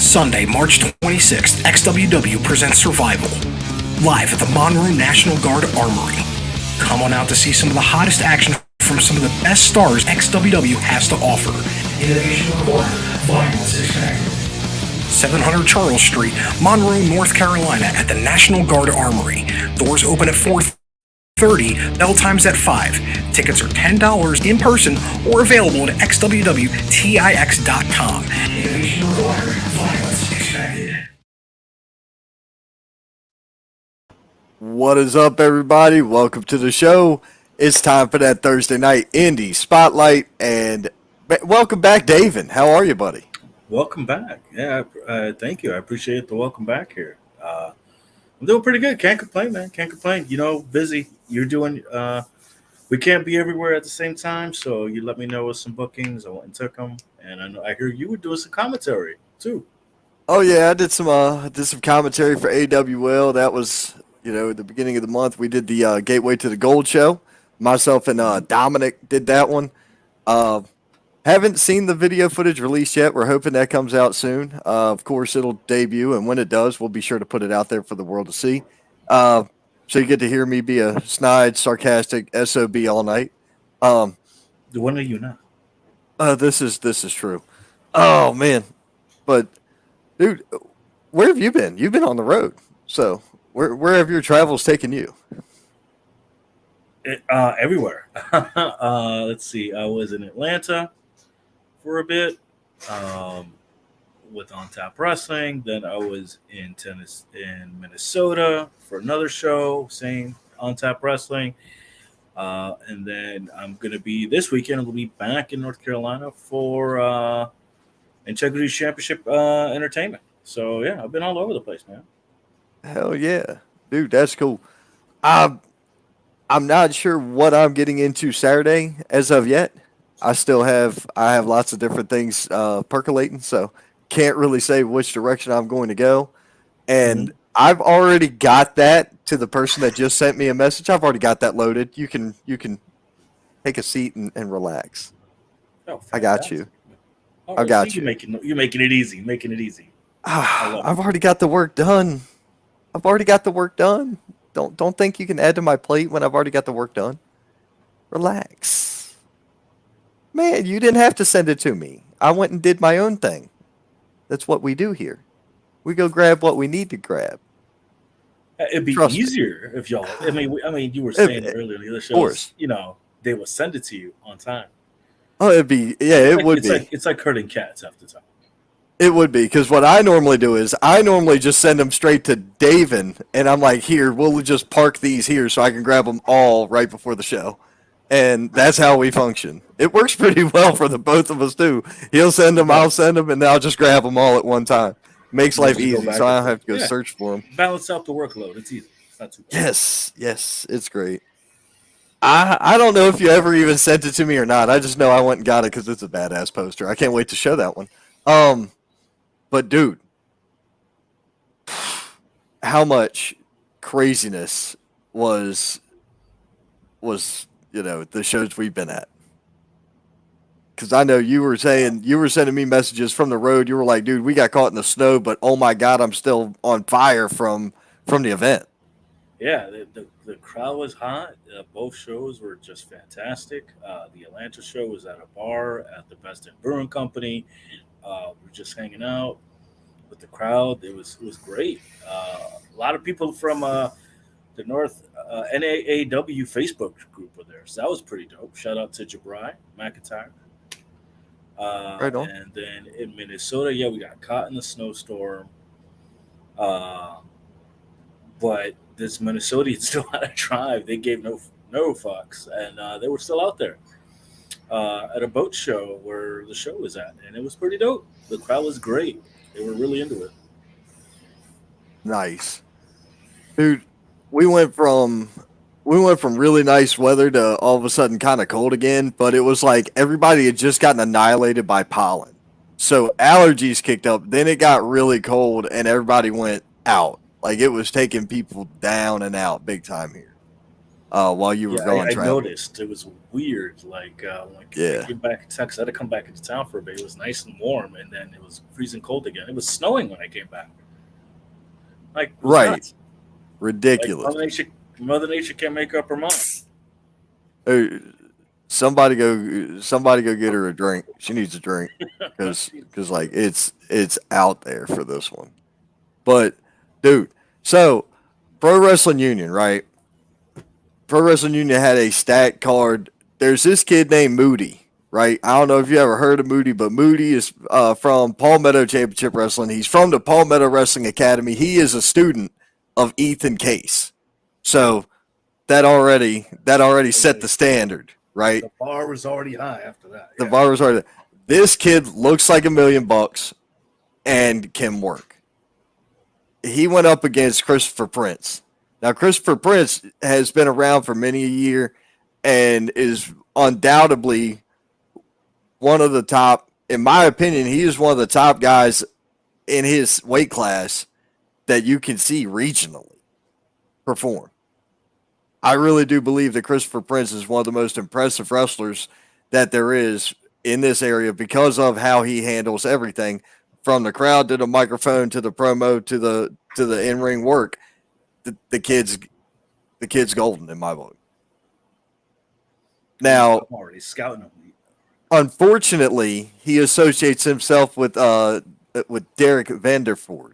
Sunday, March 26th, XWW presents Survival, live at the Monroe National Guard Armory. Come on out to see some of the hottest action from some of the best stars XWW has to offer. Innovation Required, Violence Expected. 700 Charles Street, Monroe, North Carolina at the National Guard Armory. Doors open at 4:30, bell times at 5. Tickets are $10 in person or available at xwwtix.com. Innovation required, violence expected. What is up, everybody? Welcome to the show. It's time for that Thursday night indie spotlight, and welcome back, David. How are you, buddy? Welcome back. Yeah, thank you. I appreciate the welcome back here. I'm doing pretty good. Can't complain, man. Can't complain. You know, busy. You're doing. We can't be everywhere at the same time, so you let me know with some bookings. I went and took them, and I hear you were doing some commentary too. Oh yeah, I did some commentary for AWL. That was at the beginning of the month. We did the Gateway to the Gold show. Myself and Dominic did that one. Haven't seen the video footage released yet. We're hoping that comes out soon. Of course, it'll debut, and when it does, we'll be sure to put it out there for the world to see. So you get to hear me be a snide, sarcastic SOB all night. When are you not? This is true. Oh man, but dude, where have you been? You've been on the road. So where have your travels taken you? Everywhere. Let's see. I was in Atlanta for a bit with On Tap Wrestling. Then I was in Minnesota for another show, same On Tap Wrestling. And then I'm going to be this weekend. I'm going to be back in North Carolina for Integrity Championship Entertainment. So yeah, I've been all over the place, man. Hell yeah, dude, that's cool. I'm not sure what I'm getting into Saturday as of yet. I have lots of different things percolating, so can't really say which direction I'm going to go. And I've already got that to the person that just sent me a message. I've already got that loaded. You can take a seat and relax. Oh, I got you. Right, I got you. You're making it easy. Making it easy. I've already got the work done. Don't think you can add to my plate when I've already got the work done. Relax. Man, you didn't have to send it to me. I went and did my own thing. That's what we do here. We go grab what we need to grab. It'd be easier if y'all. I mean, you were saying earlier in the other shows. They will send it to you on time. Oh, it would be. It's like herding cats half the time. It would be, because what I normally do is I normally just send them straight to David, and I'm like, here, we'll just park these here so I can grab them all right before the show. And that's how we function. It works pretty well for the both of us, too. He'll send them, I'll send them, and I'll just grab them all at one time. Makes life easy, so I don't have to go search for them. Balance out the workload. It's easy. It's not too bad. Yes, it's great. I don't know if you ever even sent it to me or not. I just know I went and got it because it's a badass poster. I can't wait to show that one. But dude, how much craziness was the shows we've been at? Because I know you were sending me messages from the road. You were like, dude, we got caught in the snow, but oh my God, I'm still on fire from the event. Yeah, the crowd was hot. Both shows were just fantastic. The Atlanta show was at a bar at the Best in Brewing Company. We're just hanging out with the crowd. It was great. A lot of people from the North NAAW Facebook group were there, so that was pretty dope. Shout out to Jabri McIntyre. Right on. And then in Minnesota, yeah, we got caught in the snowstorm. But this Minnesotan still had a drive. They gave no fucks, and they were still out there at a boat show where the show was at, and it was pretty dope. The crowd was great. They were really into it. Nice, dude. We went from really nice weather to all of a sudden kind of cold again, but it was like everybody had just gotten annihilated by pollen. So allergies kicked up. Then it got really cold and everybody went out. Like it was taking people down and out big time here. while you were Yeah, gone I traveling. noticed it was weird. Like I Yeah, came back in Texas, I had to come back into town for a bit. It was nice and warm, and then it was freezing cold again. It was snowing when I came back. Like it was right. nuts. Like Ridiculous. Mother Nature can't make up her mind. Uh, somebody go get her a drink. She needs a drink because like it's out there for this one. But dude, so Pro Wrestling Union, right? Pro Wrestling Union had a stat card. There's this kid named Moody, right? I don't know if you ever heard of Moody, but Moody is from Palmetto Championship Wrestling. He's from the Palmetto Wrestling Academy. He is a student of Ethan Case. So that already set the standard, right? The bar was already high after that. The Yeah. bar was already. This kid looks like $1,000,000 and can work. He went up against Christopher Prince. Now, Christopher Prince has been around for many a year and is undoubtedly one of the top, in my opinion, he is one of the top guys in his weight class that you can see regionally perform. I really do believe that Christopher Prince is one of the most impressive wrestlers that there is in this area because of how he handles everything from the crowd to the microphone to the promo to the in-ring work. The kid's golden in my book. Now, I'm already scouting him. unfortunately, he associates himself with Derek Vanderford.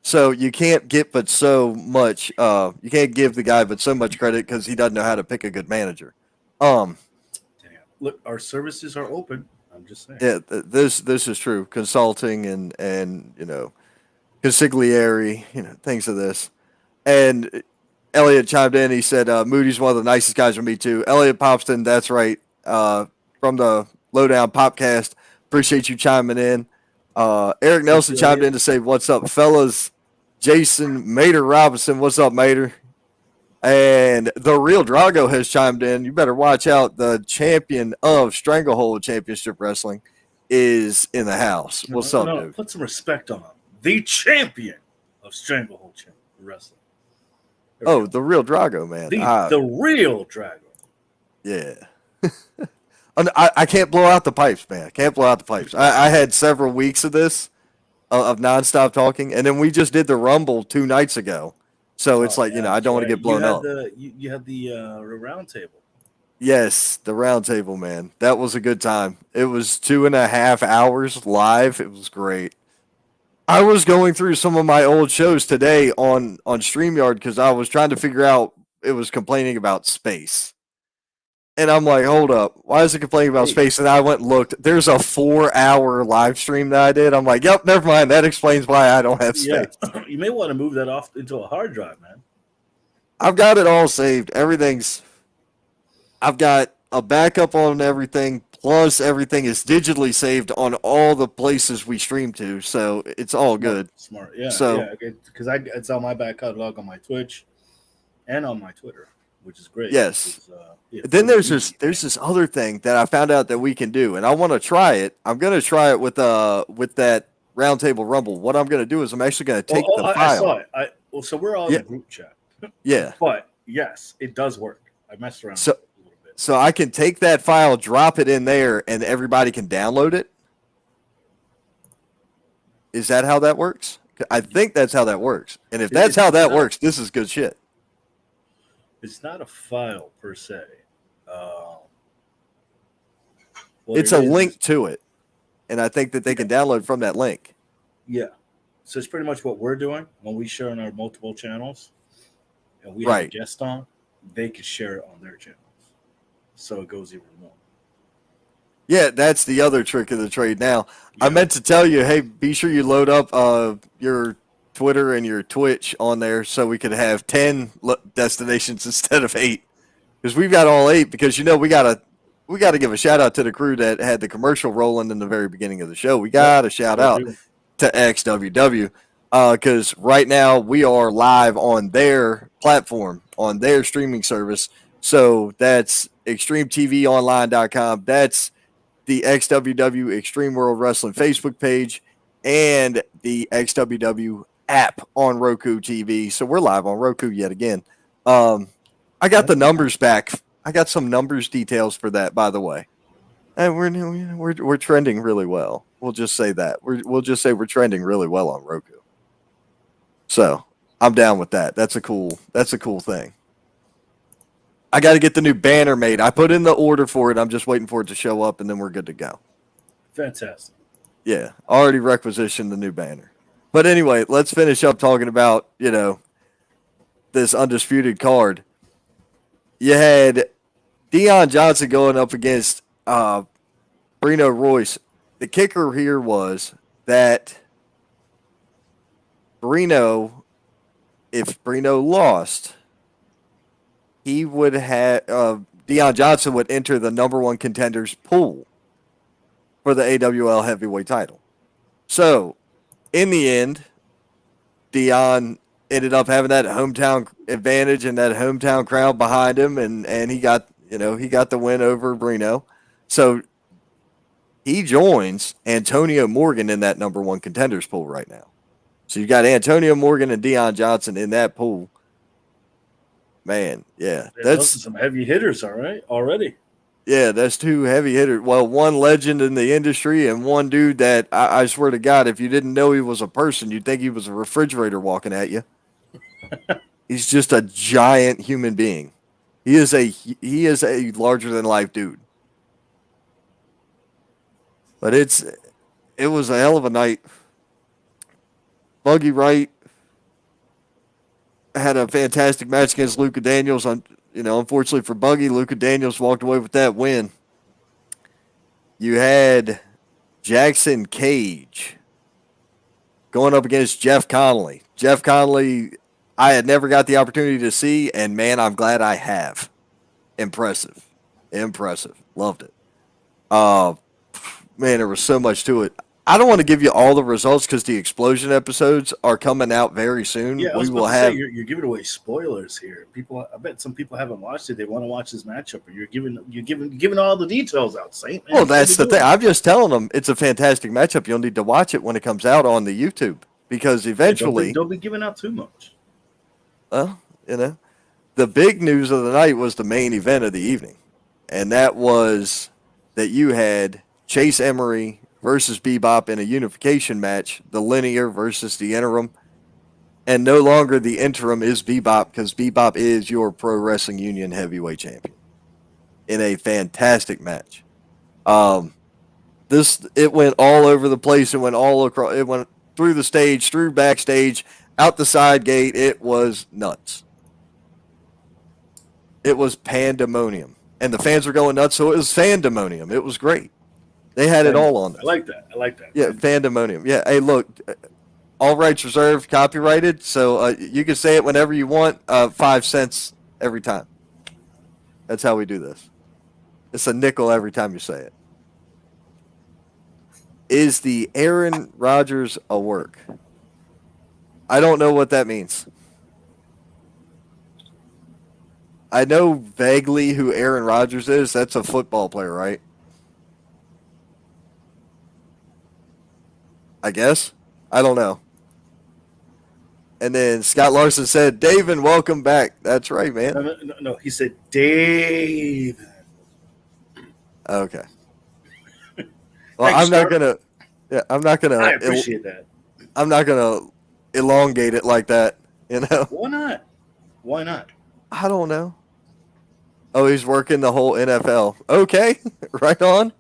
So you can't get but so much. You can't give the guy but so much credit because he doesn't know how to pick a good manager. Um, Damn. Look, our services are open. I'm just saying. yeah, this is true. Consulting and consigliere, things of this. And Elliot chimed in. He said Moody's one of the nicest guys to meet too. Elliot Popston, that's right. From the Lowdown Popcast. Appreciate you chiming in. Eric Nelson chimed in to say, "What's up, fellas?" Jason Mater Robinson, what's up, Mater? And the real Drago has chimed in. You better watch out. The champion of Stranglehold Championship Wrestling is in the house. What's up, No, dude? put some respect on him. The champion of Stranglehold Wrestling. There we Oh, go. the real Drago, man. The real Dragon. Yeah. I can't blow out the pipes, man. I can't blow out the pipes. I had several weeks of this, of nonstop talking, and then we just did the Rumble 2 nights ago. So it's like, I don't want to get blown up. You had the round table. Yes, the round table, man. That was a good time. It was 2.5 hours live. It was great. I was going through some of my old shows today on StreamYard because I was trying to figure out, it was complaining about space. And I'm like, hold up, why is it complaining about space? And I went and looked. There's a 4-hour live stream that I did. I'm like, yep, never mind. That explains why I don't have space. Yeah. You may want to move that off into a hard drive, man. I've got it all saved. I've got a backup on everything, plus everything is digitally saved on all the places we stream to. So it's all good. Smart. Yeah. So, yeah. Because it's on my back catalog on my Twitch and on my Twitter, which is great. yes. Then there's this other thing that I found out that we can do, and I want to try it. I'm going to try it with that Roundtable Rumble. What I'm going to do is I'm actually going to take the file. I saw it. So we're all in a group chat. Yeah. But yes, it does work. I messed around So, with it a little bit. So I can take that file, drop it in there, and everybody can download it. Is that how that works? I think that's how that works. And if that's how that works, this is good shit. It's not a file per se. It's a link to it. And I think that they can download from that link. Yeah. So it's pretty much what we're doing when we share on our multiple channels and we have a guest on, they can share it on their channels. So it goes even more. Yeah, that's the other trick of the trade. Now, I meant to tell you, hey, be sure you load up your Twitter and your Twitch on there so we could have 10 destinations instead of 8. Because we've got all 8 because, we got to give a shout out to the crew that had the commercial rolling in the very beginning of the show. We got to shout out to XWW because right now we are live on their platform, on their streaming service. So that's ExtremeTVOnline.com. That's the XWW Extreme World Wrestling Facebook page and the XWW app on Roku TV. So we're live on Roku yet again. I got the numbers back. I got some numbers details for that, by the way. And we're trending really well. We'll just say that. We'll just say we're trending really well on Roku. So I'm down with that. That's a cool thing. I got to get the new banner made. I put in the order for it. I'm just waiting for it to show up, and then we're good to go. Fantastic. Yeah, already requisitioned the new banner. But anyway, let's finish up talking about, this undisputed card. You had Deion Johnson going up against Brino Royce. The kicker here was that if Brino lost, he would have Deion Johnson would enter the number one contenders pool for the AWL heavyweight title. So, in the end, Deion ended up having that hometown advantage and that hometown crowd behind him, and he got the win over Brino. So he joins Antonio Morgan in that number one contenders pool right now. So you got Antonio Morgan and Deion Johnson in that pool. Man, yeah, that's some heavy hitters, all right, already. Yeah, that's two heavy hitters. Well, one legend in the industry and one dude that I swear to God, if you didn't know he was a person, you'd think he was a refrigerator walking at you. He's just a giant human being. He is a larger than life dude. But it was a hell of a night. Buggy Wright had a fantastic match against Luka Daniels. Unfortunately for Buggy, Luka Daniels walked away with that win. You had Jackson Cage going up against Jeff Connolly. Jeff Connolly, I had never got the opportunity to see, and man, I'm glad I have. Impressive. Loved it. Man, there was so much to it. I don't want to give you all the results because the explosion episodes are coming out very soon. Yeah, you're giving away spoilers here. I bet some people haven't watched it. They want to watch this matchup, and you're giving all the details out, Saint. Man, well, that's the thing. I'm just telling them it's a fantastic matchup. You'll need to watch it when it comes out on the YouTube because eventually don't be giving out too much. Well, the big news of the night was the main event of the evening, and that was that you had Chase Emery versus Bebop in a unification match, the linear versus the interim. And no longer the interim is Bebop because Bebop is your Pro Wrestling Union heavyweight champion in a fantastic match. It went all over the place. It went all across. It went through the stage, through backstage, out the side gate. It was nuts. It was pandemonium. And the fans were going nuts, so it was fandemonium. It was great. They had it all on this. I like that. Yeah, fandemonium. Yeah, hey, look, all rights reserved, copyrighted, so you can say it whenever you want, 5 cents every time. That's how we do this. It's a nickel every time you say it. Is the Aaron Rodgers a work? I don't know what that means. I know vaguely who Aaron Rodgers is. That's a football player, right? I guess. I don't know. And then Scott Larson said, David, welcome back. That's right, man. No. He said, Dave. Okay. Well, I'm not going to. I appreciate that. I'm not going to elongate it like that, Why not? I don't know. Oh, he's working the whole NFL. Okay. Right on.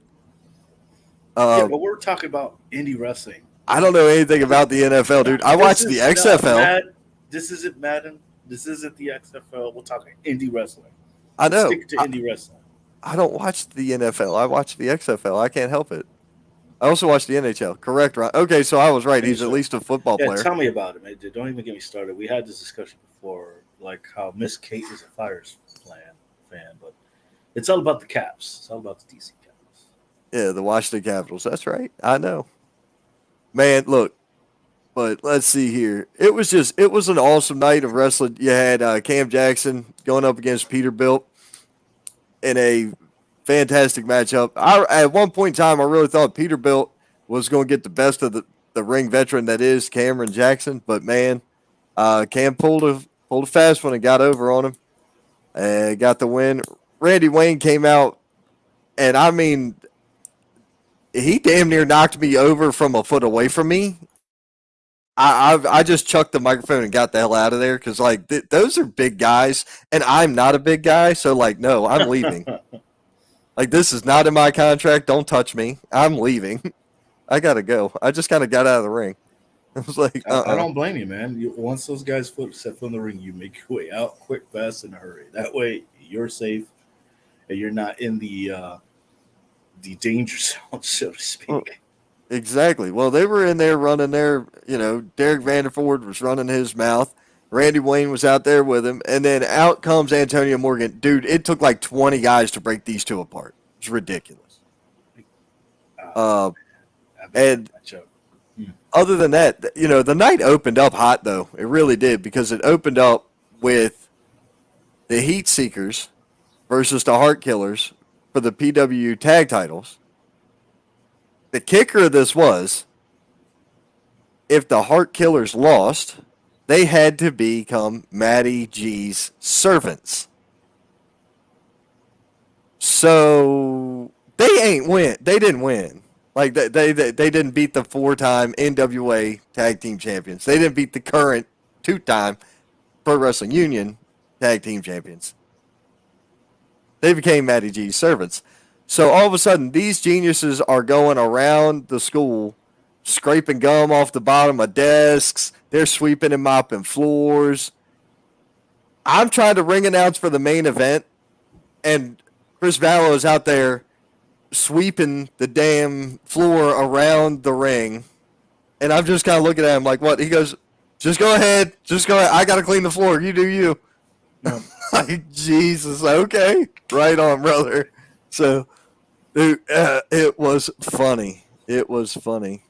Yeah, but we're talking about indie wrestling. I don't know anything about the NFL, dude. I watched the XFL. This isn't Madden. This isn't the XFL. We're talking indie wrestling. I know. Stick to indie wrestling. I don't watch the NFL. I watch the XFL. I can't help it. I also watch the NHL. Correct, Ron? Okay, so I was right. He's at least a football player. Tell me about it, man. Don't even get me started. We had this discussion before, like how Miss Kate is a Flyers fan, but it's all about the Caps. It's all about the DC Caps. Yeah, the Washington Capitals. That's right. I know. Man, look, but let's see here. It was an awesome night of wrestling. You had Cam Jackson going up against Peterbilt in a fantastic matchup. At one point in time, I really thought Peterbilt was going to get the best of the ring veteran that is Cameron Jackson, but man, Cam pulled a fast one and got over on him. got the win. Randy Wayne came out, and I mean, he damn near knocked me over from a foot away from me. I just chucked the microphone and got the hell out of there because like those are big guys, and I'm not a big guy, so like no, I'm leaving. Like this is not in my contract. Don't touch me. I'm leaving. I gotta go. I just kind of got out of the ring. I was like, I don't blame you, man. Once those guys set foot in the ring, you make your way out quick, fast, in a hurry. That way, you're safe and you're not in the danger zone, so to speak. Well, exactly. Well, they were in there running their, Derek Vanderford was running his mouth. Randy Wayne was out there with him. And then out comes Antonio Morgan. Dude, it took like 20 guys to break these two apart. It's ridiculous. And other than that, the night opened up hot, though. It really did because it opened up with the Heat Seekers versus the Heart Killers for the PW tag titles. The kicker of this was if the Heart Killers lost, they had to become Matty G's servants. So they didn't win. Like they didn't beat the 4-time NWA tag team champions. They didn't beat the current 2-time Pro Wrestling Union tag team champions. They became Matty G's servants. So all of a sudden, these geniuses are going around the school, scraping gum off the bottom of desks. They're sweeping and mopping floors. I'm trying to ring announce for the main event, and Chris Ballo is out there sweeping the damn floor around the ring. And I'm just kind of looking at him like, what? He goes, just go ahead. Just go ahead. I got to clean the floor. You do you. Like, Jesus, okay. Right on, brother. So, dude, it was funny. It was funny.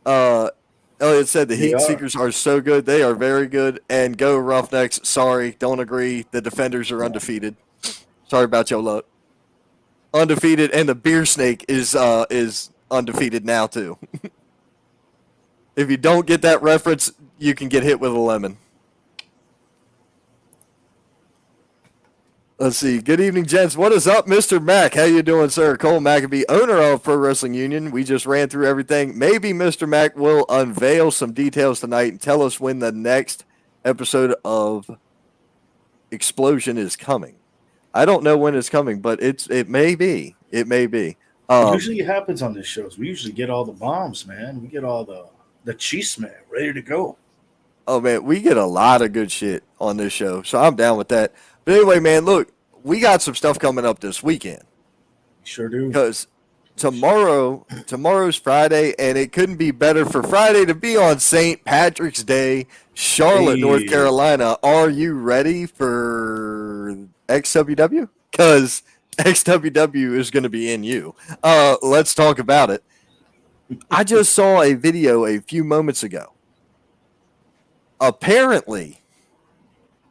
Elliot said the Heat Seekers are so good. They are very good. And go Roughnecks. Sorry, don't agree. The Defenders are undefeated. Sorry about your luck. Undefeated, and the Beer Snake is undefeated now, too. If you don't get that reference, you can get hit with a lemon. Let's see. Good evening, gents. What is up, Mr. Mack? How you doing, sir? Cole Maccabee, owner of Pro Wrestling Union. We just ran through everything. Maybe Mr. Mack will unveil some details tonight and tell us when the next episode of Explosion is coming. I don't know when it's coming, but it may be. It may be. Usually it happens on these shows. We usually get all the bombs, man. We get all the cheese man ready to go. Oh, man, we get a lot of good shit on this show, so I'm down with that. But anyway, man, look, we got some stuff coming up this weekend. Sure do. Because tomorrow's Friday, and it couldn't be better for Friday to be on St. Patrick's Day, Charlotte, North Carolina. Are you ready for XWW? Because XWW is going to be in you. Let's talk about it. I just saw a video a few moments ago. Apparently,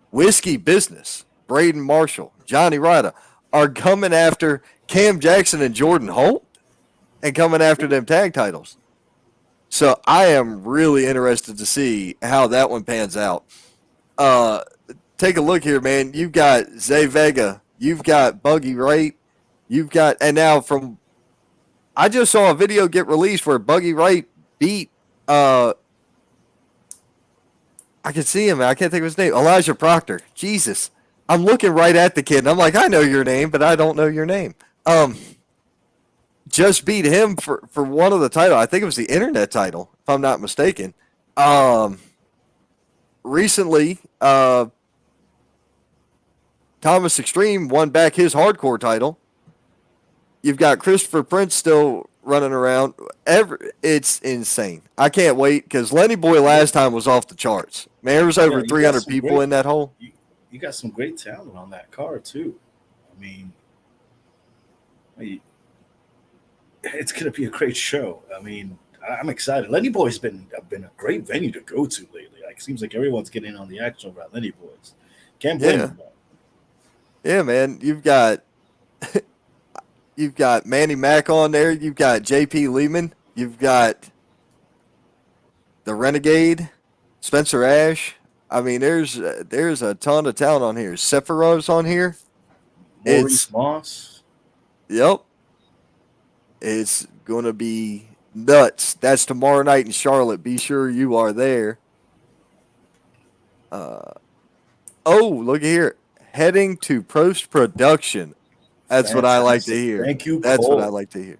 Whiskey Business, Braden Marshall, Johnny Ryder are coming after Cam Jackson and Jordan Holt and coming after them tag titles. So I am really interested to see how that one pans out. Take a look here, man. You've got Zay Vega. You've got Buggy Wright. And now I just saw a video get released where Buggy Wright beat, I can see him. I can't think of his name. Elijah Proctor. Jesus. I'm looking right at the kid, and I'm like, I know your name, but I don't know your name. Just beat him for one of the title. I think it was the internet title, if I'm not mistaken. Recently, Thomas Extreme won back his hardcore title. You've got Christopher Prince still running around. It's insane. I can't wait because Lenny Boy last time was off the charts. Man, there was over 300 people in that hole. You got some great talent on that card too. I mean, it's going to be a great show. I mean, I'm excited. Lenny Boy's been a great venue to go to lately. Like, it seems like everyone's getting on the action about Lenny Boys. Can't blame them. Yeah, man. You've got Manny Mack on there. You've got JP Lehman. You've got the Renegade, Spencer Ash. I mean, there's a ton of talent on here. Sephiroth's on here. Maurice Moss. Yep. It's going to be nuts. That's tomorrow night in Charlotte. Be sure you are there. Oh, look here. Heading to post production. That's what I like to hear. Thank you, That's Cole. what I like to hear.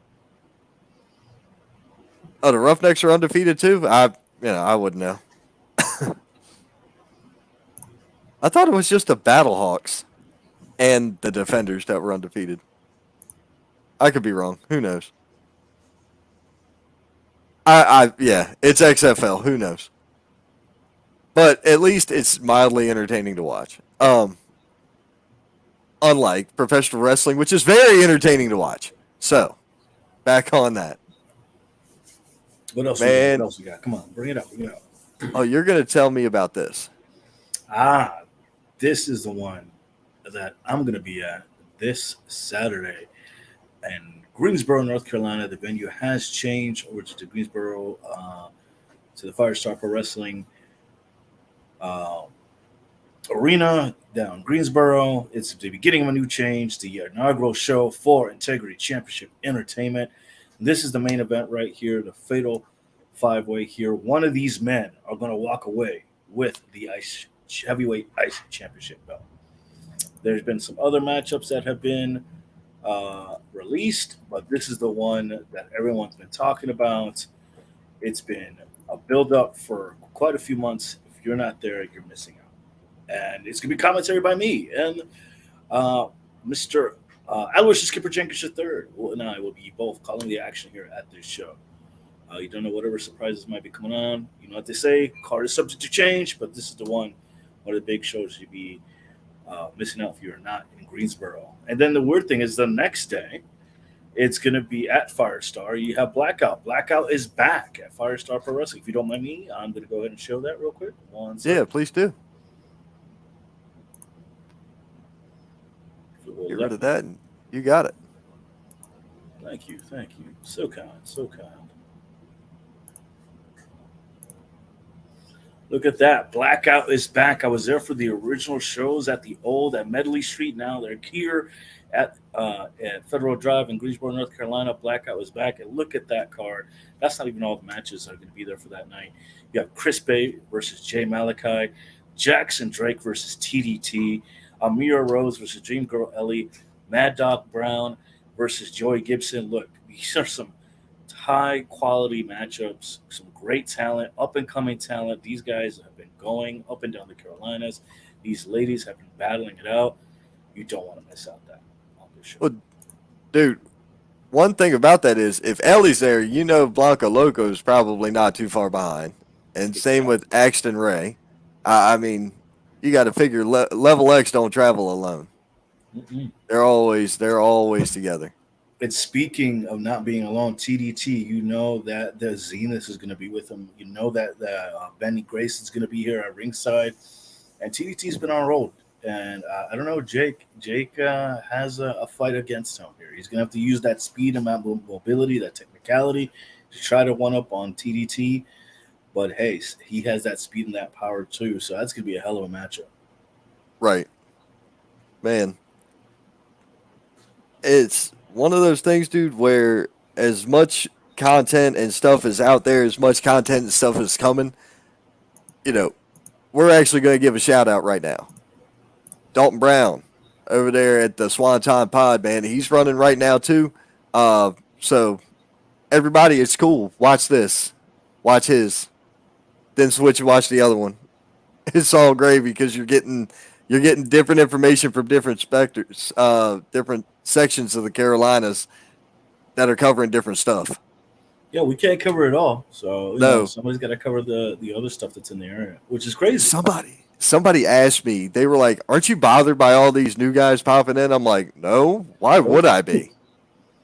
Oh, the Roughnecks are undefeated too? I wouldn't know. I thought it was just the Battlehawks and the Defenders that were undefeated. I could be wrong. Who knows? Yeah, it's XFL. Who knows? But at least it's mildly entertaining to watch. Unlike professional wrestling, which is very entertaining to watch. So, back on that. What else? Man. What else we got? Come on, bring it up. Bring it up. Oh, you're going to tell me about this. This is the one that I'm going to be at this Saturday in Greensboro, North Carolina. The venue has changed over to Greensboro, to the Firestar Pro Wrestling Arena down in Greensboro. It's the beginning of a new change, the inaugural show for Integrity Championship Entertainment. This is the main event right here, the Fatal 5-Way here. One of these men are going to walk away with the Heavyweight Ice Championship belt. There's been some other matchups that have been released, but this is the one that everyone's been talking about. It's been a build-up for quite a few months. If you're not there, you're missing out. And it's going to be commentary by me and Mr. Aloysius Skipper Jenkins III. And I will be both calling the action here at this show. You don't know whatever surprises might be coming on. You know what they say, card is subject to change, but this is the one of the big shows you'd be missing out if you're not in Greensboro. And then the weird thing is the next day, it's going to be at Firestar. You have Blackout. Blackout is back at Firestar Pro Wrestling. If you don't mind me, I'm going to go ahead and show that real quick. Yeah, please do. Get rid of that, and you got it. Thank you. So kind. Look at that. Blackout is back. I was there for the original shows at Medley Street. Now they're here at Federal Drive in Greensboro, North Carolina. Blackout is back. And look at that card. That's not even all the matches that are going to be there for that night. You have Chris Bay versus Jay Malachi, Jackson Drake versus TDT, Amira Rose versus Dream Girl Ellie, Mad Dog Brown versus Joey Gibson. Look, these are some high-quality matchups, some great talent, up-and-coming talent. These guys have been going up and down the Carolinas. These ladies have been battling it out. You don't want to miss out that on this show. Well, dude, one thing about that is if Ellie's there, you know Blanca Loco is probably not too far behind. And same with Axton Ray. I mean, you got to figure Level X don't travel alone. Mm-mm. They're always together. And speaking of not being alone, TDT, you know that the Zenith is going to be with him. You know that Benny Grace is going to be here at ringside. And TDT's been on road. And I don't know, Jake has a fight against him here. He's going to have to use that speed and mobility, that technicality to try to one-up on TDT. But, hey, he has that speed and that power, too. So that's going to be a hell of a matchup. Right. Man. It's one of those things, dude, where as much content and stuff is out there, as much content and stuff is coming, we're actually going to give a shout-out right now. Dalton Brown over there at the Swanton Pod, man. He's running right now, too. So, everybody, it's cool. Watch this. Watch his. Then switch and watch the other one. It's all gravy because you're getting different information from different specters, different sections of the Carolinas that are covering different stuff. Yeah, we can't cover it all. So No. Somebody's got to cover the other stuff that's in the area, which is crazy. Somebody asked me, they were like, aren't you bothered by all these new guys popping in? I'm like, no, why would I be?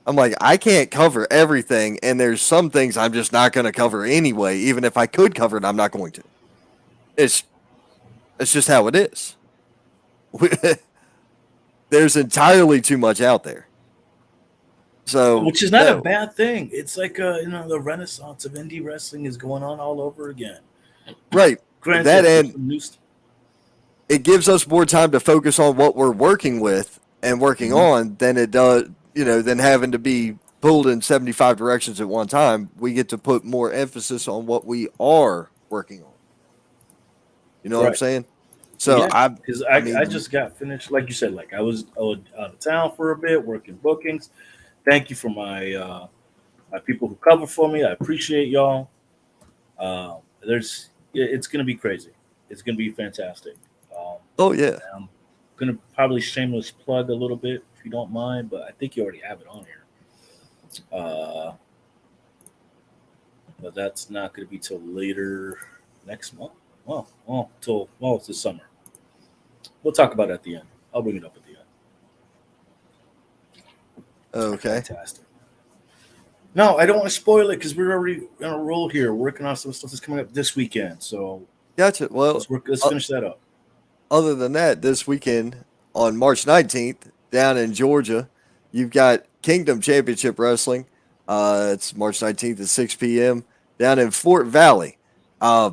I'm like, I can't cover everything, and there's some things I'm just not going to cover anyway. Even if I could cover it, I'm not going to. It's just how it is. There's entirely too much out there. So, which is not a bad thing. It's like the renaissance of indie wrestling is going on all over again. Right. Granted, that and it gives us more time to focus on what we're working with and working on than it does, than having to be pulled in 75 directions at one time. We get to put more emphasis on what we are working on. You know what I'm Right. saying? So Yeah, because I I mean, just got finished, like you said, like I was out of town for a bit, working bookings. Thank you for my people who cover for me. I appreciate y'all. It's gonna be crazy. It's gonna be fantastic. Um, oh yeah, I'm gonna probably shameless plug a little bit if you don't mind, but I think you already have it on here. Uh, but that's not gonna be till later next month. Till it's the summer. We'll talk about it at the end. I'll bring it up at the end. okay, Fantastic. No, I don't want to spoil it because we're already on a roll here, working on some stuff that's coming up this weekend. So gotcha. Well, let's uh, finish that up. other than that, this weekend on March 19th down in Georgia, you've got Kingdom Championship Wrestling. It's March 19th at 6 p.m. down in Fort Valley. Uh,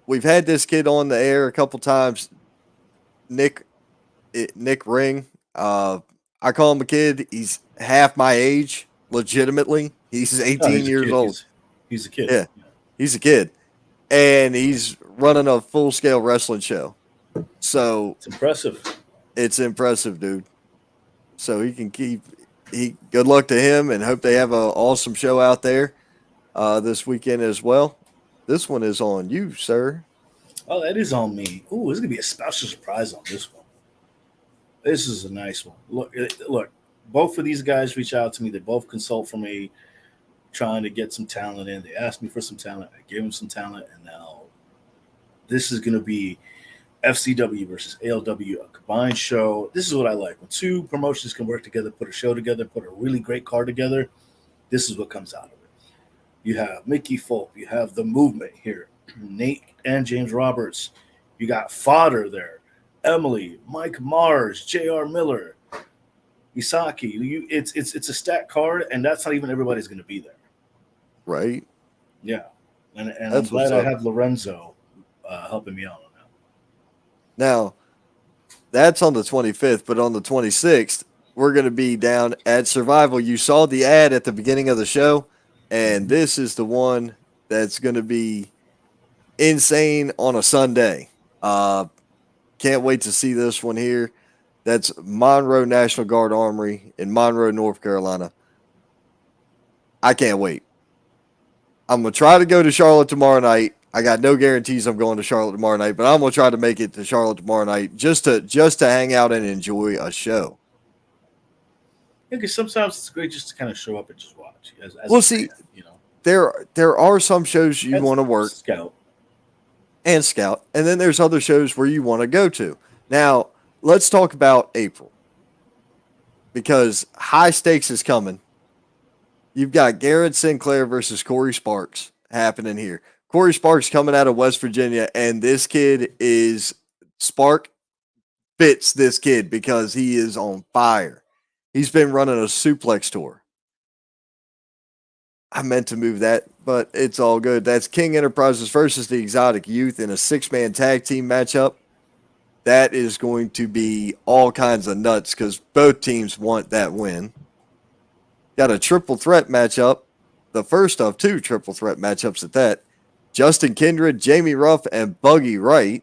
we've had this kid on the air a couple times, Nick Nick Ring. I call him a kid. He's half my age, legitimately. He's No, 18 he's a years kid. old. He's a kid. Yeah, he's a kid. And he's running a full scale wrestling show. So It's impressive. it's impressive, dude. So he can keep good luck to him and hope they have an awesome show out there this weekend as well. This one is on you, sir. Oh, that is on me. Ooh, it's gonna be a special surprise on this one. This is a nice one. Look. Both of these guys reach out to me. They both consult for me, trying to get some talent in. They asked me for some talent. I gave them some talent, and now this is gonna be FCW versus ALW, a combined show. This is what I like. When two promotions can work together, put a show together, put a really great card together, this is what comes out of it. You have Mickey Folk, you have the movement here, Nate and James Roberts. You got Fodder there, Emily, Mike Mars, J.R. Miller, Isaki. It's a stacked card, and that's not even everybody's going to be there. Right? Yeah, and I'm That's what's glad I up. have Lorenzo helping me out on that. Now, that's on the 25th, but on the 26th, we're going to be down at Survival. You saw the ad at the beginning of the show, and this is the one that's going to be insane on a Sunday. Can't wait to see this one here. That's Monroe National Guard Armory in Monroe, North Carolina. I can't wait. I'm going to try to go to Charlotte tomorrow night. I got no guarantees I'm going to Charlotte tomorrow night, but I'm going to try to make it to Charlotte tomorrow night just to hang out and enjoy a show. Yeah, because sometimes it's great just to kind of show up and just watch as Well, a see, fan, you know. there are some shows you And want to work scout. and scout, and then there's other shows where you want to go to. Now, let's talk about April because high stakes is coming. You've got Garrett Sinclair versus Corey Sparks happening here. Corey Sparks coming out of West Virginia, and this kid is Spark fits this kid because he is on fire. He's been running a suplex tour. I meant to move that, but it's all good. That's King Enterprises versus the Exotic Youth in a 6-man tag team matchup. That is going to be all kinds of nuts because both teams want that win. Got a triple threat matchup, the first of two triple threat matchups at that. Justin Kindred, Jamie Ruff, and Buggy Wright.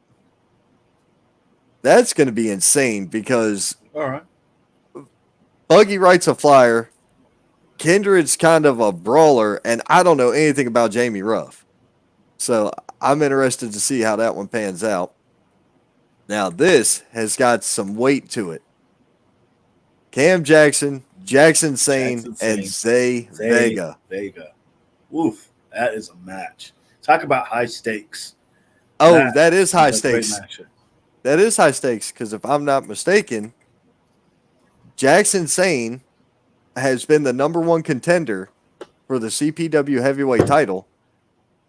That's going to be insane because All right. Buggy Wright's a flyer. Kindred's kind of a brawler, and I don't know anything about Jamie Ruff. So I'm interested to see how that one pans out. Now, this has got some weight to it. Cam Jackson, Jackson Sane, Jackson and Sane. Zay Vega. Vega. Woof. That is a match. Talk about high stakes. Oh, that is high a great stakes. matchup. That is high stakes because if I'm not mistaken, Jackson Sane has been the number one contender for the CPW heavyweight title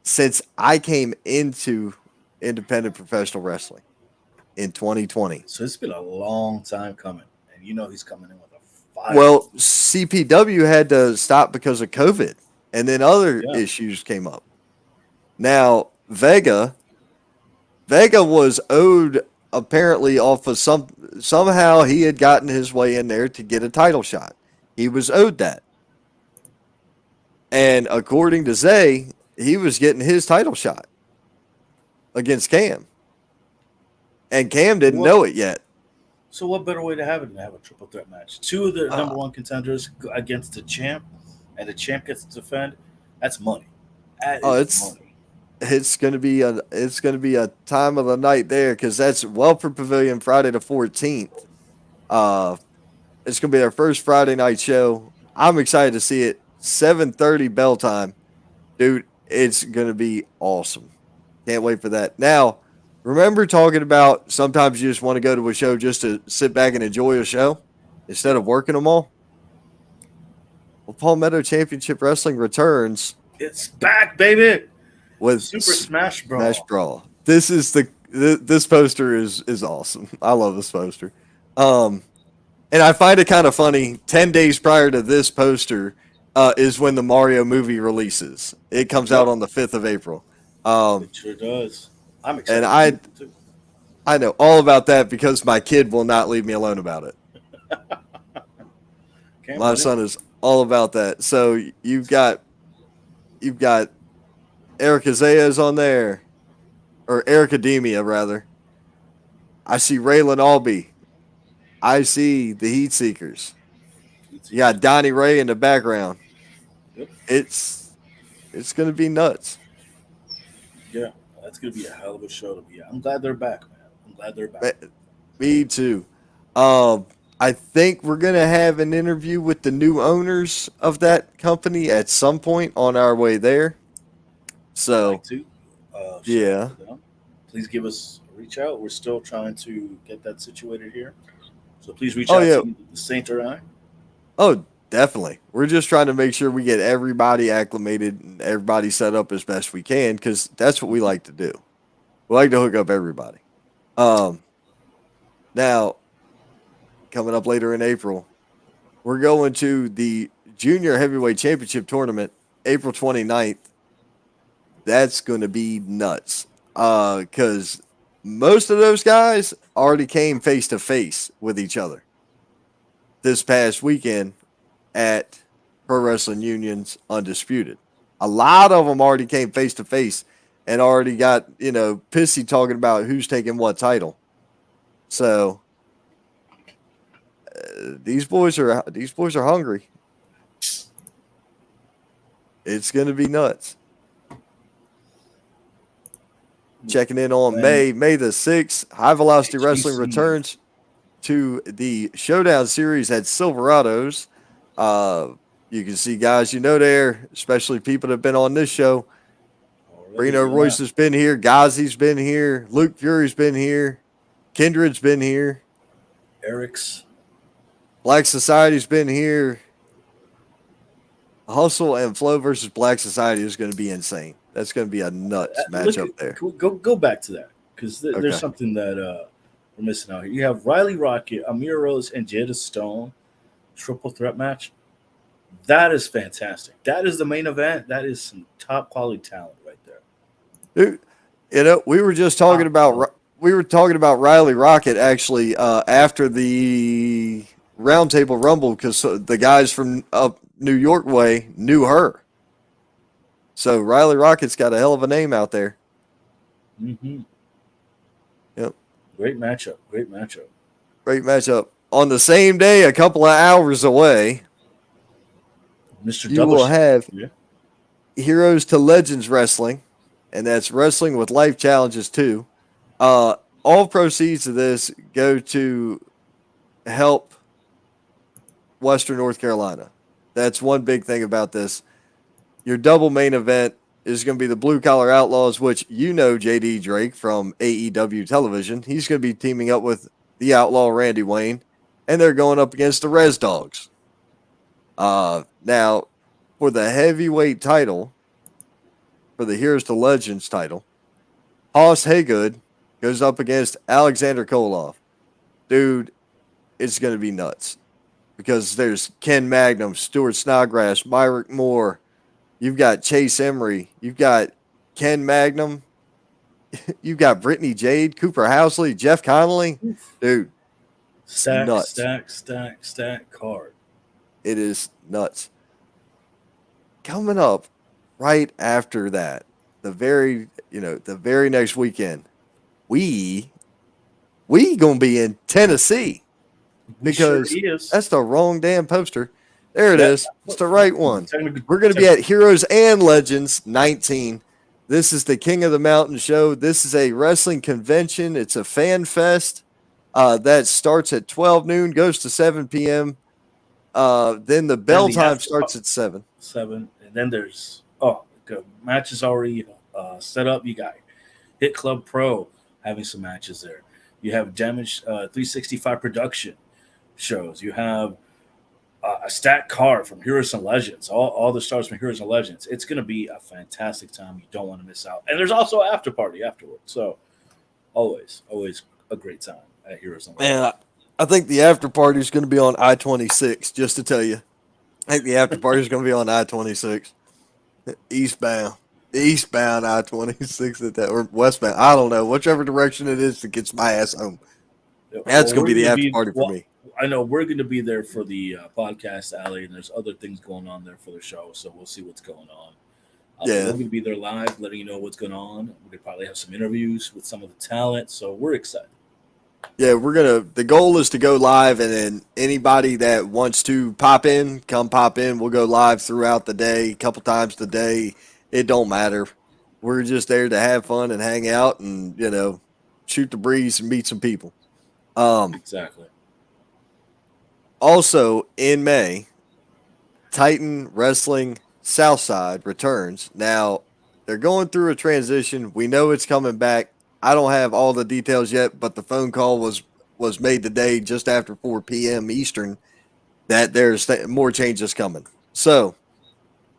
since I came into independent professional wrestling in 2020. So it's been a long time coming, and you know he's coming in with a fire. Well, CPW had to stop because of COVID, and then other issues came up. Now, Vega was owed apparently off of somehow he had gotten his way in there to get a title shot. He was owed that. And according to Zay, he was getting his title shot against Cam. And Cam didn't know it yet. So what better way to have it than have a triple threat match? Two of the number one contenders against the champ, and the champ gets to defend. That's money. That is money. It's gonna be a time of the night there because that's Welford Pavilion Friday the 14th. It's gonna be our first Friday night show. I'm excited to see it. 7:30 bell time, dude. It's gonna be awesome. Can't wait for that. Now, remember talking about sometimes you just want to go to a show just to sit back and enjoy a show instead of working them all? Well, Palmetto Championship Wrestling returns. It's back, baby. With Super Smash Brawl. Smash Brawl. This poster is awesome. I love this poster. And I find it kind of funny. 10 days prior to this poster is when the Mario movie releases. It comes out on the 5th of April. It sure does. I'm excited. And I know all about that because my kid will not leave me alone about it. My son is all about that. So you've got Eric Isaiah's on there, or Eric Academia rather. I see Raylan Albee. I see the Heat Seekers. You got Donnie Ray in the background. Yep. It's gonna be nuts. Yeah, that's gonna be a hell of a show to be at. I'm glad they're back, man. I'm glad they're back. Me too. I think we're gonna have an interview with the new owners of that company at some point on our way there. So, yeah. Please give us a reach out. We're still trying to get that situated here. So please reach out to the Saint or I. Oh, definitely. We're just trying to make sure we get everybody acclimated and everybody set up as best we can because that's what we like to do. We like to hook up everybody. Now, coming up later in April, we're going to the Junior Heavyweight Championship Tournament, April 29th. That's going to be nuts because most of those guys already came face-to-face with each other this past weekend at Pro Wrestling Union's Undisputed. A lot of them already came face-to-face and already got, pissy talking about who's taking what title. So these boys are hungry. It's going to be nuts. Checking in on May the 6th. High Velocity Wrestling returns to the Showdown Series at Silverados. You can see guys there, especially people that have been on this show. Reno Royce has been here. Ghazi's been here. Luke Fury's been here. Kindred's been here. Eric's. Black Society's been here. Hustle and Flow versus Black Society is going to be insane. That's going to be a nuts matchup there. Go back to that because there's something that we're missing out here. You have Riley Rocket, Amir Rose, and Jada Stone triple threat match. That is fantastic. That is the main event. That is some top quality talent right there. Dude, we were just talking about Riley Rocket actually after the Roundtable Rumble because the guys from up New York way knew her. So Riley Rocket's got a hell of a name out there. Mm-hmm. Yep. Great matchup. Great matchup. On the same day, a couple of hours away, you will have Heroes to Legends Wrestling, and that's Wrestling with Life Challenges too. All proceeds of this go to help Western North Carolina. That's one big thing about this. Your double main event is going to be the Blue Collar Outlaws, which JD Drake from AEW television. He's going to be teaming up with the Outlaw Randy Wayne, and they're going up against the Res Dogs. Now, for the heavyweight title, for the Heroes to Legends title, Hoss Haygood goes up against Alexander Koloff. Dude, it's going to be nuts because there's Ken Magnum, Stuart Snodgrass, Myrick Moore. You've got Chase Emery. You've got Ken Magnum. You got Brittany Jade, Cooper Housley, Jeff Connolly. Dude, it's Stack, nuts. stack, stack, stack card. It is nuts. Coming up right after that, the very next weekend, we gonna be in Tennessee We sure because is. that's the wrong damn poster. There it That, is. It's the right one. technically, We're gonna be at Heroes and Legends 19. This is the King of the Mountain show. This is a wrestling convention. It's a fan fest that starts at 12 noon, goes to 7 p.m. Then the then bell the time after starts at 7. 7, and then there's the match is already set up. You got Hit Club Pro having some matches there. You have Damage 365 production shows. You have a stacked card from Heroes and Legends. All the stars from Heroes and Legends. It's going to be a fantastic time. You don't want to miss out. And there's also after party afterwards. So always a great time at Heroes and Legends. Man, I think the after party is going to be on I-26. Just to tell you, I think the after party is going to be on I-26, eastbound I-26 at that, or westbound. I don't know, whichever direction it is that gets my ass home. That's going to be the after party for me. I know we're going to be there for the podcast alley, and there's other things going on there for the show, so we'll see what's going on. We're going to be there live, letting you know what's going on. We could probably have some interviews with some of the talent, so we're excited. Yeah, the goal is to go live, and then anybody that wants to come pop in. We'll go live throughout the day, a couple times a day. It don't matter. We're just there to have fun and hang out and, shoot the breeze and meet some people. Exactly. Also, in May, Titan Wrestling Southside returns. Now, they're going through a transition. We know it's coming back. I don't have all the details yet, but the phone call was made today just after 4 p.m. Eastern that there's more changes coming. So,